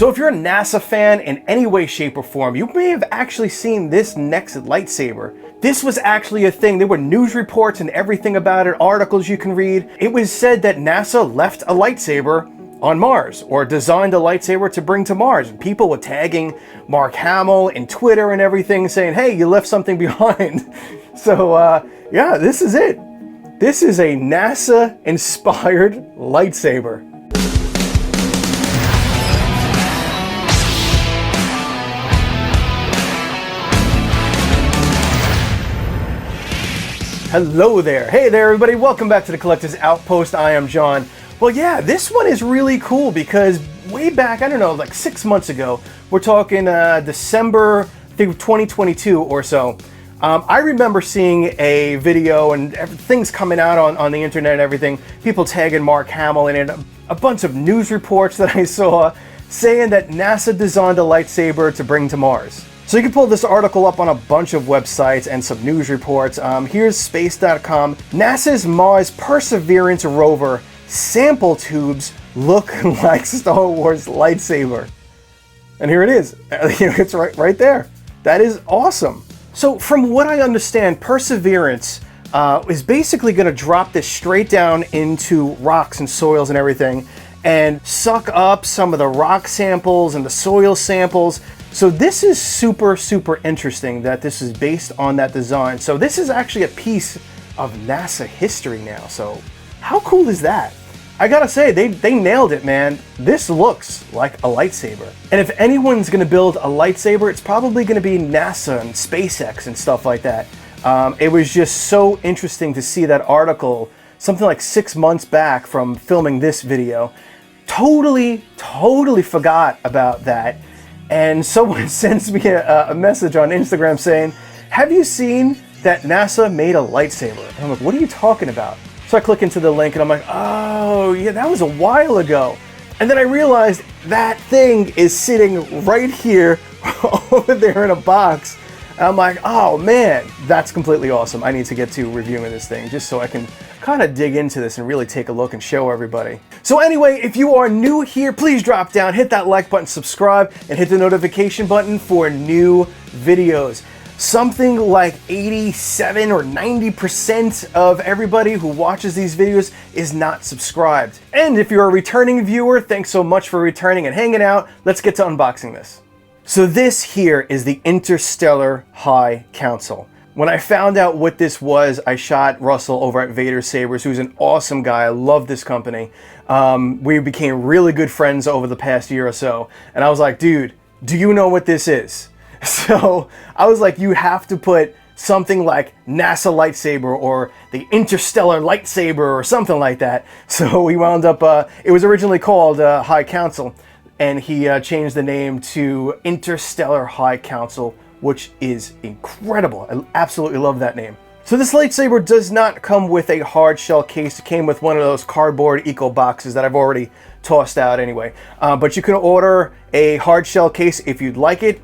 So if you're a NASA fan in any way, shape, or form, you may have actually seen this next lightsaber. This was actually a thing. There were news reports and everything about it, articles you can read. It was said that NASA left a lightsaber on Mars, or designed a lightsaber to bring to Mars. And people were tagging Mark Hamill in Twitter and everything, saying, hey, you left something behind. So yeah, this is it. This is a NASA-inspired lightsaber. Hello there. Hey there, everybody. Welcome back to the Collector's Outpost. I am John. Well, yeah, this one is really cool because way back, I don't know, like 6 months ago, we're talking December, I think 2022 or so. I remember seeing a video and things coming out on the internet and everything, people tagging Mark Hamill in it, a bunch of news reports that I saw saying that NASA designed a lightsaber to bring to Mars. So you can pull this article up on a bunch of websites and some news reports. Here's space.com. NASA's Mars Perseverance rover sample tubes look like Star Wars lightsaber. And here it is. It's right there. That is awesome. So from what I understand, Perseverance is basically going to drop this straight down into rocks and soils and everything and suck up some of the rock samples and the soil samples. So this is super, super interesting that this is based on that design. So this is actually a piece of NASA history now. So how cool is that? I gotta say, they nailed it, man. This looks like a lightsaber. And if anyone's gonna build a lightsaber, it's probably gonna be NASA and SpaceX and stuff like that. It was just so interesting to see that article, something like 6 months back from filming this video. Totally forgot about that. And someone sends me a message on Instagram saying, have you seen that NASA made a lightsaber? And I'm like, what are you talking about? So I click into the link and I'm like, oh yeah, that was a while ago. And then I realized that thing is sitting right here over there in a box. And I'm like, oh man, that's completely awesome. I need to get to reviewing this thing just so I can kind of dig into this and really take a look and show everybody. So anyway, if you are new here, please drop down, hit that like button, subscribe, and hit the notification button for new videos. Something like 87 or 90% of everybody who watches these videos is not subscribed. And if you're a returning viewer, thanks so much for returning and hanging out. Let's get to unboxing this. So this here is the Intersetellar High Council. When I found out what this was, I shot Russell over at Vaders Sabers, who's an awesome guy. I love this company. We became really good friends over the past year or so. And I was like, dude, do you know what this is? So I was like, you have to put something like NASA lightsaber or the Interstellar lightsaber or something like that. So we wound up, it was originally called High Council, and he changed the name to Intersetellar High Council, which is incredible. I absolutely love that name. So this lightsaber does not come with a hard shell case. It came with one of those cardboard eco boxes that I've already tossed out anyway. But you can order a hard shell case if you'd like it.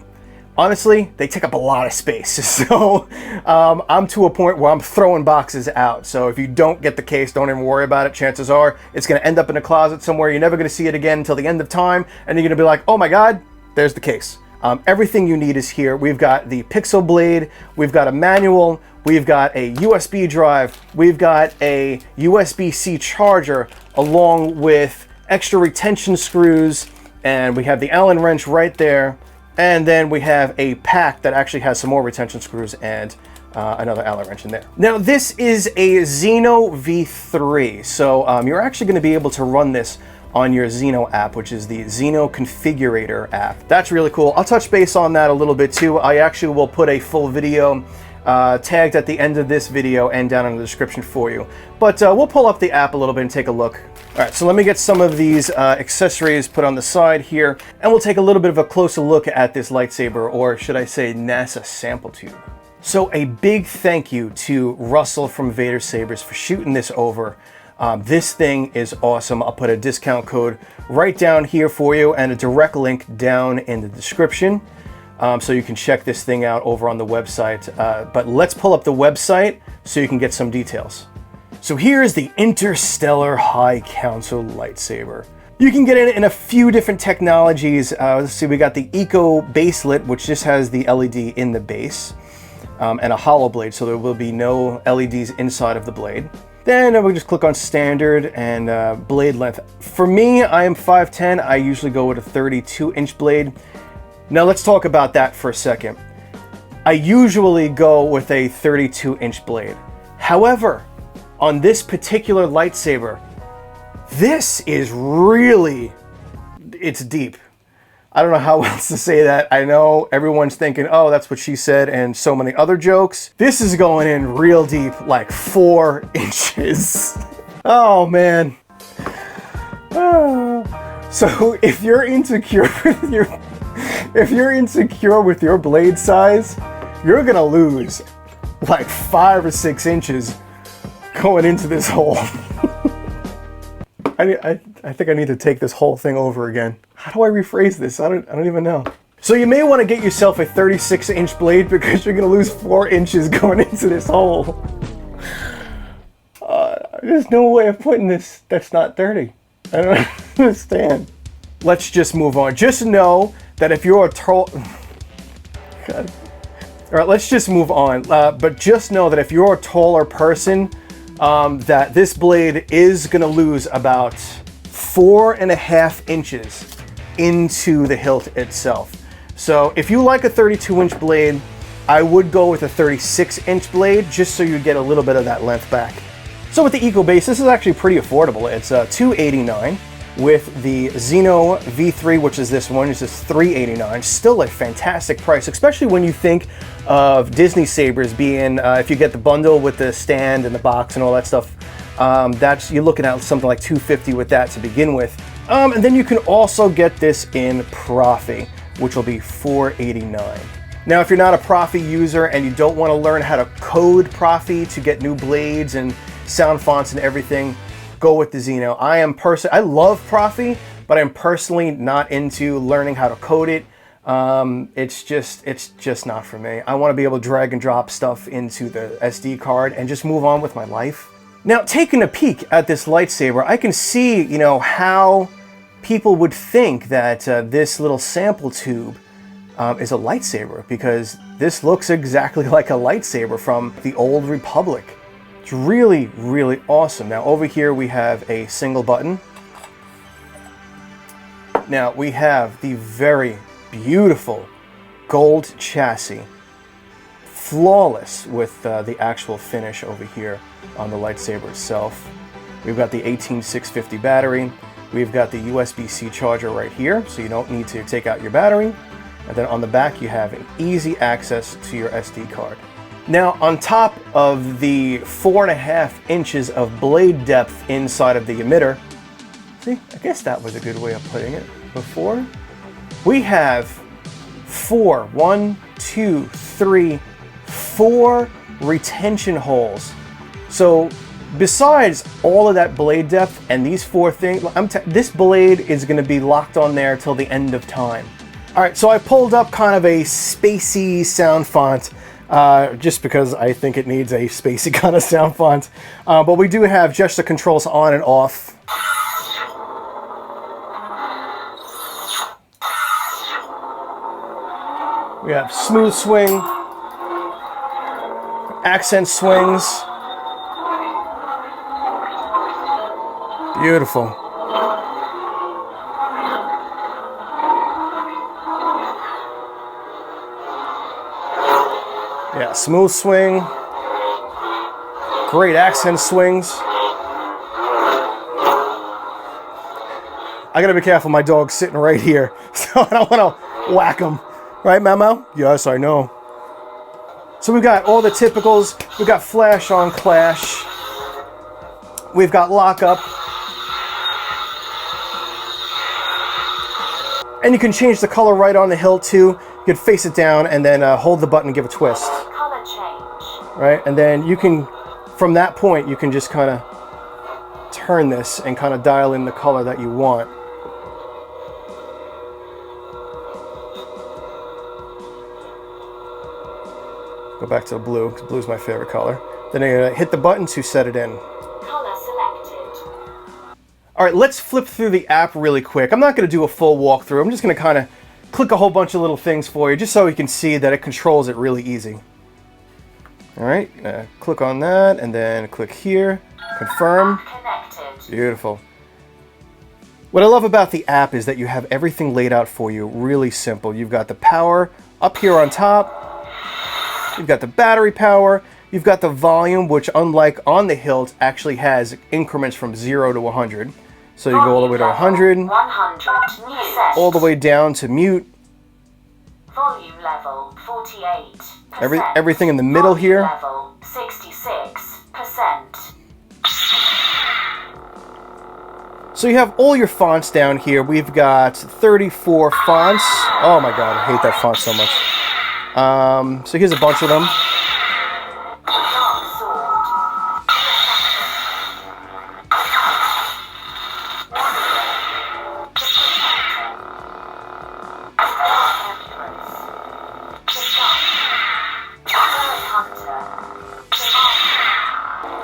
Honestly, they take up a lot of space. So I'm to a point where I'm throwing boxes out. So if you don't get the case, don't even worry about it. Chances are it's gonna end up in a closet somewhere. You're never gonna see it again until the end of time. And you're gonna be like, oh my God, there's the case. Everything you need is here. We've got the pixel blade, we've got a manual, we've got a USB drive, we've got a USB-C charger along with extra retention screws, and we have the Allen wrench right there. And then we have a pack that actually has some more retention screws and another Allen wrench in there. Now this is a Xeno V3, so you're actually going to be able to run this on your Xeno app, which is the Xeno Configurator app. That's really cool. I'll touch base on that a little bit too. I actually will put a full video tagged at the end of this video and down in the description for you. But we'll pull up the app a little bit and take a look. All right, so let me get some of these accessories put on the side here, and we'll take a little bit of a closer look at this lightsaber, or should I say NASA sample tube. So a big thank you to Russell from Vaders Sabers for shooting this over. This thing is awesome. I'll put a discount code right down here for you and a direct link down in the description. So you can check this thing out over on the website. But let's pull up the website so you can get some details. So here's the Intersetellar High Council lightsaber. You can get it in a few different technologies. Let's see, we got the Eco Baselet, which just has the LED in the base, and a hollow blade, so there will be no LEDs inside of the blade. Then we just click on standard and blade length. For me, I am 5'10". I usually go with a 32-inch blade. Now let's talk about that for a second. I usually go with a 32-inch blade. However, on this particular lightsaber, this is really, it's deep. I don't know how else to say that. I know everyone's thinking, oh, that's what she said, and so many other jokes. This is going in real deep, like 4 inches. Oh, man. So if you're insecure with your blade size, you're gonna lose like 5 or 6 inches going into this hole. I think I need to take this whole thing over again. How do I rephrase this? I don't even know. So you may want to get yourself a 36-inch blade because you're going to lose 4 inches going into this hole. There's no way of putting this that's not 30. I don't understand. Let's just move on. Just know that if you're a tall... God. All right, let's just move on. But just know that if you're a taller person, that this blade is going to lose about 4.5 inches into the hilt itself. So if you like a 32-inch blade, I would go with a 36-inch blade just so you get a little bit of that length back. So with the Eco Base, this is actually pretty affordable. It's $289. With the Xeno V3, which is this one, it's just $389. Still a fantastic price, especially when you think of Disney Sabers being, if you get the bundle with the stand and the box and all that stuff, you're looking at something like $250 with that to begin with. And then you can also get this in Profi, which will be $489. Now, if you're not a Profi user and you don't want to learn how to code Profi to get new blades and sound fonts and everything, go with the Xeno. I love Profi, but I'm personally not into learning how to code it. It's just not for me. I want to be able to drag and drop stuff into the SD card and just move on with my life. Now, taking a peek at this lightsaber, I can see, you know, how people would think that this little sample tube is a lightsaber, because this looks exactly like a lightsaber from the Old Republic. It's really, really awesome. Now over here we have a single button. Now we have the very beautiful gold chassis. Flawless with the actual finish over here on the lightsaber itself. We've got the 18650 battery. We've got the USB-C charger right here, so you don't need to take out your battery. And then on the back you have an easy access to your SD card. Now, on top of the 4.5 inches of blade depth inside of the emitter, see, I guess that was a good way of putting it before, we have 4 retention holes. So besides all of that blade depth and these 4 things, this blade is going to be locked on there till the end of time. All right, so I pulled up kind of a spacey sound font, just because I think it needs a spacey kind of sound font. But we do have gesture controls on and off. We have smooth swing, accent swings. Beautiful. Yeah, smooth swing, great accent swings. I gotta be careful, my dog's sitting right here, so I don't wanna whack him. Right, Memo? Yes, I know. So we've got all the typicals. We've got flash on clash. We've got lockup. And you can change the color right on the hilt too. You can face it down and then hold the button and give a twist. Color change. Right, and then you can, from that point, you can just kind of turn this and kind of dial in the color that you want. Go back to the blue, because blue is my favorite color. Then you're going to hit the button to set it in. Color selected. All right, let's flip through the app really quick. I'm not going to do a full walkthrough. I'm just going to kind of click a whole bunch of little things for you just so you can see that it controls it really easy. All right, click on that and then click here, confirm. Beautiful. What I love about the app is that you have everything laid out for you really simple. You've got the power up here on top. You've got the battery power. You've got the volume, which unlike on the hilt actually has increments from 0 to 100. So you go all the way to 100, all the way down to mute. Volume level 48%. Everything in the middle here. Level 66%. So you have all your fonts down here. We've got 34 fonts. Oh my god, I hate that font so much. So here's a bunch of them.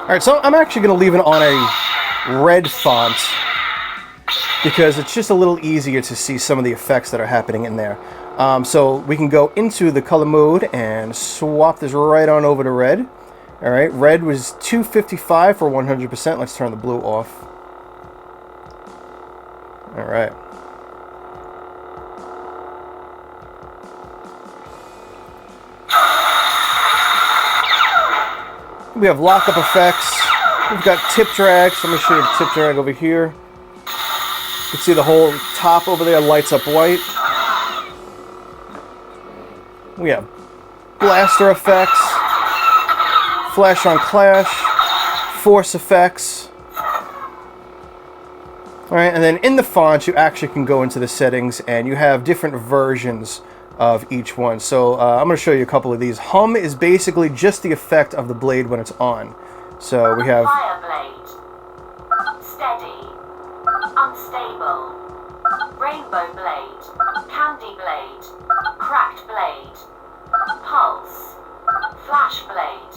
Alright, so I'm actually going to leave it on a red font because it's just a little easier to see some of the effects that are happening in there. So we can go into the color mode and swap this right on over to red. Alright, red was 255 for 100%. Let's turn the blue off. Alright. We have lockup effects. We've got tip drags. Let me show you the tip drag over here. You can see the whole top over there lights up white. We have blaster effects, flash on clash, force effects. Alright, and then in the fonts you actually can go into the settings and you have different versions of each one. So I'm going to show you a couple of these. Hum is basically just the effect of the blade when it's on. So we have fire blade, steady, unstable, rainbow blade, candy blade, cracked blade, pulse, flash blade.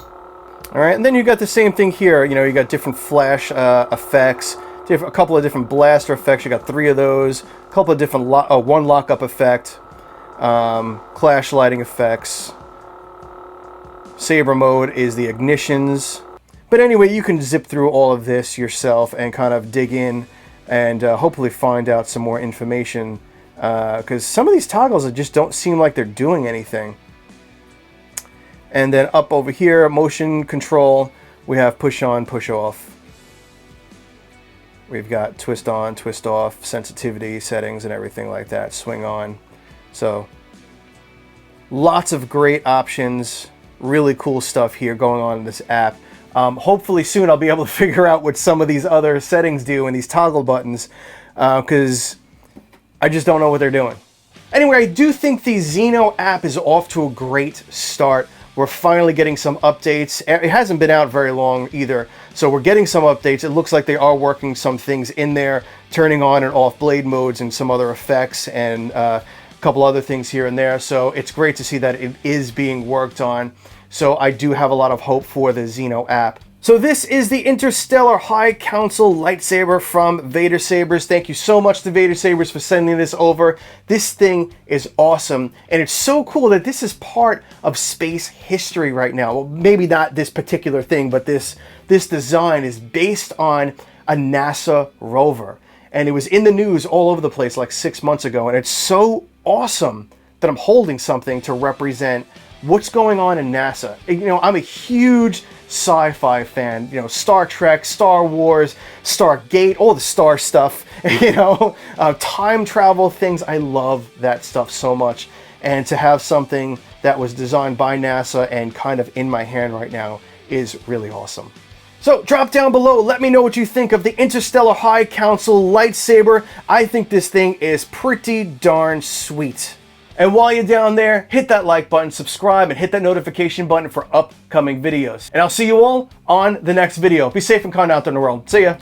all right, and then you got the same thing here. You know, you got different flash effects, a couple of different blaster effects. You got 3 of those. A couple of different one lockup effect. Clash lighting effects. Saber mode is the ignitions. But anyway, you can zip through all of this yourself and kind of dig in and hopefully find out some more information, because some of these toggles just don't seem like they're doing anything. And then up over here, motion control, we have push on, push off. We've got twist on, twist off, sensitivity settings and everything like that, swing on. So lots of great options, really cool stuff here going on in this app. Hopefully soon I'll be able to figure out what some of these other settings do and these toggle buttons, because I just don't know what they're doing. Anyway, I do think the Xeno app is off to a great start. We're finally getting some updates. It hasn't been out very long either, so we're getting some updates. It looks like they are working some things in there, turning on and off blade modes and some other effects and a couple other things here and there. So it's great to see that it is being worked on. So I do have a lot of hope for the Xeno app. So this is the Intersetellar High Council lightsaber from Vader Sabers. Thank you so much to Vader Sabers for sending this over. This thing is awesome, and it's so cool that this is part of space history right now. Well, maybe not this particular thing, but this design is based on a NASA rover, and it was in the news all over the place like 6 months ago, and it's so awesome that I'm holding something to represent what's going on in NASA. You know, I'm a huge sci-fi fan, you know, Star Trek, Star Wars, Stargate, all the star stuff, you know, time travel things. I love that stuff so much. And to have something that was designed by NASA and kind of in my hand right now is really awesome. So drop down below, let me know what you think of the Intersetellar High Council lightsaber. I think this thing is pretty darn sweet. And while you're down there, hit that like button, subscribe, and hit that notification button for upcoming videos. And I'll see you all on the next video. Be safe and kind out there in the world. See ya.